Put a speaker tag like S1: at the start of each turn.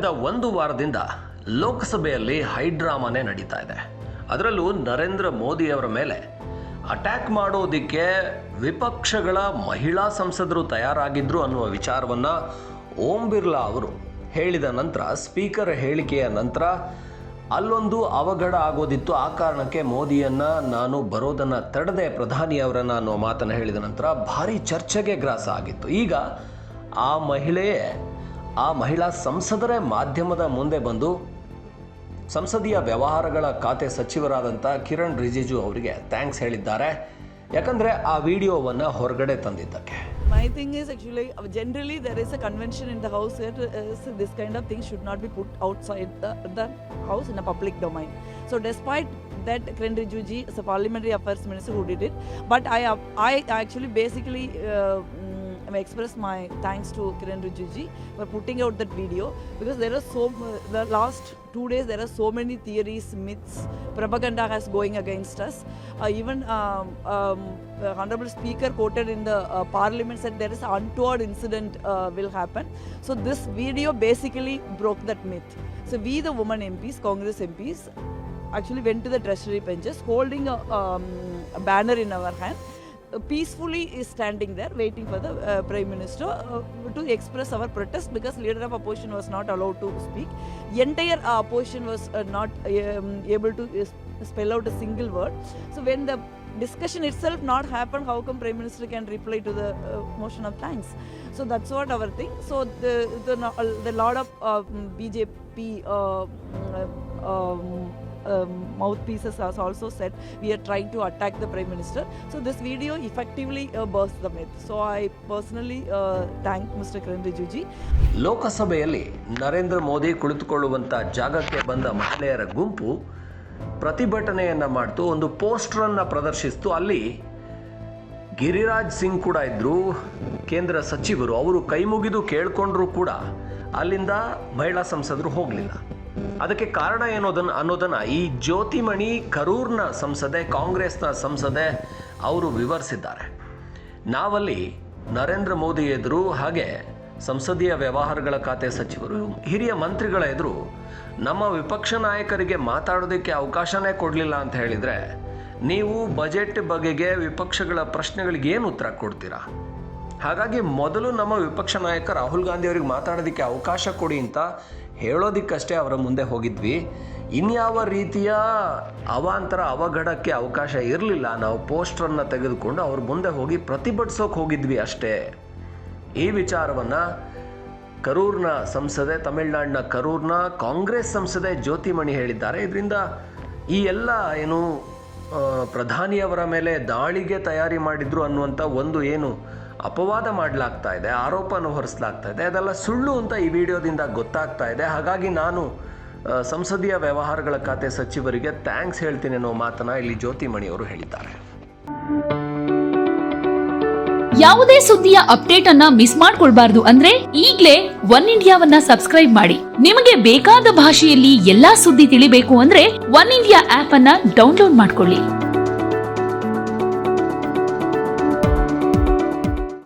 S1: ಕಳೆದ ಒಂದು ವಾರದಿಂದ ಲೋಕಸಭೆಯಲ್ಲಿ ಹೈಡ್ರಾಮಾನೇ ನಡೀತಾ ಇದೆ. ಅದರಲ್ಲೂ ನರೇಂದ್ರ ಮೋದಿಯವರ ಮೇಲೆ ಅಟ್ಯಾಕ್ ಮಾಡೋದಕ್ಕೆ ವಿಪಕ್ಷಗಳ ಮಹಿಳಾ ಸಂಸದರು ತಯಾರಾಗಿದ್ರು ಅನ್ನುವ ವಿಚಾರವನ್ನು ಓಂ ಬಿರ್ಲಾ ಅವರು ಹೇಳಿದ ನಂತರ, ಸ್ಪೀಕರ್ ಹೇಳಿಕೆಯ ನಂತರ ಅಲ್ಲೊಂದು ಅವಘಡ ಆಗೋದಿತ್ತು. ಆ ಕಾರಣಕ್ಕೆ ಮೋದಿಯನ್ನು ನಾನು ಬರೋದನ್ನು ತಡೆದೆ ಪ್ರಧಾನಿಯವರನ್ನು ಅನ್ನೋ ಮಾತನ್ನು ಹೇಳಿದ ನಂತರ ಭಾರಿ ಚರ್ಚೆಗೆ ಗ್ರಾಸ ಆಗಿತ್ತು. ಈಗ ಆ ಮಹಿಳಾ ಸಂಸದರೇ ಮಾಧ್ಯಮದ ಮುಂದೆ ಬಂದು ಸಂಸದೀಯ ವ್ಯವಹಾರಗಳ ಖಾತೆ ಸಚಿವರಾದಂಥ ಕಿರಣ್ ರಿಜಿಜು ಅವರಿಗೆ ಥ್ಯಾಂಕ್ಸ್ ಹೇಳಿದ್ದಾರೆ. ಯಾಕಂದರೆ ಆ ವಿಡಿಯೋವನ್ನು ಹೊರಗಡೆ ತಂದಿದ್ದಕ್ಕೆ.
S2: My thing is actually, generally there is a convention in the house that this kind of things should not be put outside the house in a public domain. So despite that, Kiran Rijiju is a parliamentary affairs minister who did it. But I actually basically express my thanks to Kiran Rijiju for putting out that video, because there are the last 2 days there are so many theories, myths, propaganda has going against us. Even Honorable Speaker quoted in the Parliament said there is an untoward incident will happen. So this video basically broke that myth. So we, the women MPs, Congress MPs, actually went to the treasury benches holding a banner in our hand, peacefully is standing there waiting for the Prime Minister to express our protest, because leader of opposition was not allowed to speak. Entire opposition was not able to spell out a single word. So when the discussion itself not happened, how come Prime Minister can reply to the motion of thanks? So that's what our thing. So the lot of BJP mouthpieces has also said we are trying to attack the Prime Minister. So this video effectively burst the myth. So I personally thank Mr. Kiran Rijiju.
S1: ಲೋಕಸಭೆಯಲ್ಲಿ ನರೇಂದ್ರ ಮೋದಿ ಕುಳಿತುಕೊಳ್ಳುವಂಥ ಜಾಗಕ್ಕೆ ಬಂದ ಮಹಿಳೆಯರ ಗುಂಪು ಪ್ರತಿಭಟನೆಯನ್ನು ಮಾಡ್ತು, ಒಂದು ಪೋಸ್ಟರನ್ನು ಪ್ರದರ್ಶಿಸ್ತು. ಅಲ್ಲಿ ಗಿರಿರಾಜ್ ಸಿಂಗ್ ಕೂಡ ಇದ್ದರು, ಕೇಂದ್ರ ಸಚಿವರು. ಅವರು ಕೈ ಮುಗಿದು ಕೇಳ್ಕೊಂಡ್ರು ಕೂಡ ಅಲ್ಲಿಂದ ಮಹಿಳಾ ಸಂಸದರು ಹೋಗಲಿಲ್ಲ. ಅದಕ್ಕೆ ಕಾರಣ ಅನ್ನೋದನ್ನು ಈ ಜ್ಯೋತಿಮಣಿ ಕರೂರ್ನ ಸಂಸದೆ, ಕಾಂಗ್ರೆಸ್ನ ಸಂಸದೆ ಅವರು ವಿವರಿಸಿದ್ದಾರೆ. ನಾವಲ್ಲಿ ನರೇಂದ್ರ ಮೋದಿ ಎದುರು, ಹಾಗೆ ಸಂಸದೀಯ ವ್ಯವಹಾರಗಳ ಖಾತೆ ಸಚಿವರು, ಹಿರಿಯ ಮಂತ್ರಿಗಳ ಎದುರು ನಮ್ಮ ವಿಪಕ್ಷ ನಾಯಕರಿಗೆ ಮಾತಾಡೋದಕ್ಕೆ ಅವಕಾಶನೇ ಕೊಡಲಿಲ್ಲ ಅಂತ ಹೇಳಿದರೆ, ನೀವು ಬಜೆಟ್ ಬಗೆಗೆ ವಿಪಕ್ಷಗಳ ಪ್ರಶ್ನೆಗಳಿಗೆ ಏನು ಉತ್ತರ ಕೊಡ್ತೀರಾ? ಹಾಗಾಗಿ ಮೊದಲು ನಮ್ಮ ವಿಪಕ್ಷ ನಾಯಕ ರಾಹುಲ್ ಗಾಂಧಿ ಅವರಿಗೆ ಮಾತಾಡೋದಕ್ಕೆ ಅವಕಾಶ ಕೊಡಿ ಅಂತ ಹೇಳೋದಕ್ಕಷ್ಟೇ ಅವರ ಮುಂದೆ ಹೋಗಿದ್ವಿ. ಇನ್ಯಾವ ರೀತಿಯ ಅವಾಂತರ ಅವಘಡಕ್ಕೆ ಅವಕಾಶ ಇರಲಿಲ್ಲ. ನಾವು ಪೋಸ್ಟರನ್ನು ತೆಗೆದುಕೊಂಡು ಅವ್ರ ಮುಂದೆ ಹೋಗಿ ಪ್ರತಿಭಟಿಸೋಕೆ ಹೋಗಿದ್ವಿ ಅಷ್ಟೇ. ಈ ವಿಚಾರವನ್ನು ಕರೂರ್ನ ಸಂಸದೆ, ತಮಿಳುನಾಡಿನ ಕರೂರ್ನ ಕಾಂಗ್ರೆಸ್ ಸಂಸದೆ ಜ್ಯೋತಿಮಣಿ ಹೇಳಿದ್ದಾರೆ. ಇದರಿಂದ ಈ ಎಲ್ಲ ಏನು ಪ್ರಧಾನಿಯವರ ಮೇಲೆ ದಾಳಿಗೆ ತಯಾರಿ ಮಾಡಿದ್ರು ಅನ್ನುವಂಥ ಒಂದು ಏನು ಅಪವಾದ ಮಾಡಲಾಗ್ತಾ ಇದೆ, ಆರೋಪವನ್ನು ಹೊರಿಸಲಾಗ್ತಾ ಇದೆ, ಅದೆಲ್ಲ ಸುಳ್ಳು ಅಂತ ಈ ವಿಡಿಯೋದಿಂದ ಗೊತ್ತಾಗ್ತಾ ಇದೆ. ಹಾಗಾಗಿ ನಾನು ಸಂಸದೀಯ ವ್ಯವಹಾರಗಳ ಖಾತೆ ಸಚಿವರಿಗೆ ಥ್ಯಾಂಕ್ಸ್ ಹೇಳ್ತೀನಿ ಅನ್ನೋ ಮಾತನ್ನ ಇಲ್ಲಿ ಜ್ಯೋತಿಮಣಿ ಅವರು ಹೇಳಿದ್ದಾರೆ.
S3: ಯಾವುದೇ ಸುದ್ದಿಯ ಅಪ್ಡೇಟ್ ಅನ್ನ ಮಿಸ್ ಮಾಡ್ಕೊಳ್ಬಾರ್ದು ಅಂದ್ರೆ ಈಗ್ಲೇ ಒನ್ ಇಂಡಿಯಾವನ್ನ ಸಬ್ಸ್ಕ್ರೈಬ್ ಮಾಡಿ. ನಿಮಗೆ ಬೇಕಾದ ಭಾಷೆಯಲ್ಲಿ ಎಲ್ಲಾ ಸುದ್ದಿ ತಿಳಿಬೇಕು ಅಂದ್ರೆ ಒನ್ ಇಂಡಿಯಾ ಆಪ್ ಅನ್ನ ಡೌನ್ಲೋಡ್ ಮಾಡ್ಕೊಳ್ಳಿ.